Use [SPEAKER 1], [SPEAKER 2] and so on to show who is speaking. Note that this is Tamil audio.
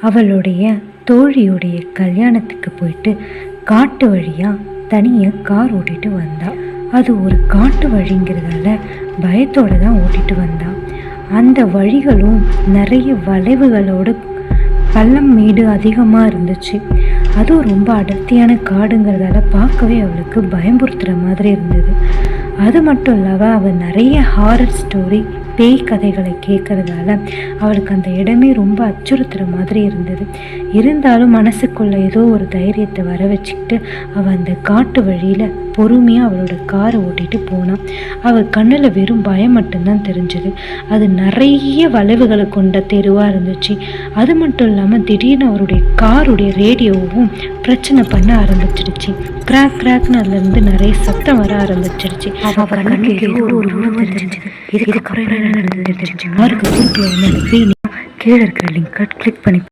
[SPEAKER 1] அவளுடைய தோழியுடைய கல்யாணத்துக்கு போயிட்டு காட்டு வழியாக தனியாக கார் ஓட்டிட்டு வந்தா. அது ஒரு காட்டு வழிங்கிறதால பயத்தோடு தான் ஓட்டிட்டு வந்தா. அந்த வழிகளும் நிறைய வளைவுகளோடு பள்ளம் மேடு அதிகமாக இருந்துச்சு. அதுவும் ரொம்ப அடர்த்தியான காடுங்கிறதால பார்க்கவே அவளுக்கு பயம்புறுத்துகிற மாதிரி இருந்தது. அது மட்டும் இல்லாமல் அவள் நிறைய ஹாரர் ஸ்டோரி பேய் கதைகளை கேட்கறதால அவளுக்கு அந்த இடமே ரொம்ப அச்சுறுத்துகிற மாதிரி இருந்தது. இருந்தாலும் மனசுக்குள்ளே ஏதோ ஒரு தைரியத்தை வர வச்சுக்கிட்டு அவள் அந்த காட்டு வழியில் பொறுமையாக அவளோட காரை ஓட்டிகிட்டு போனான். அவள் கண்ணில் வெறும் பயம் மட்டும்தான் தெரிஞ்சது. அது நிறைய வளைவுகளை கொண்ட தெருவாக இருந்துச்சு. அது மட்டும் இல்லாமல் திடீர்னு அவருடைய காருடைய ரேடியோவும் பிரச்சனை பண்ண ஆரம்பிச்சிடுச்சு. கிராக் கிராக்னு அதுலேருந்து நிறைய சத்தம் வர ஆரம்பிச்சிடுச்சு. அவள் கண்ணுக்கு ஏதோ ஒரு உணவு தெரிஞ்சிச்சு. இதுக்கப்புறம் என்ன நடந்தது தெரிஞ்சிச்சு. யாருக்கு ஊருக்குள்ள வந்து கீழே இருக்கிற லிங்கை கிளிக் பண்ணி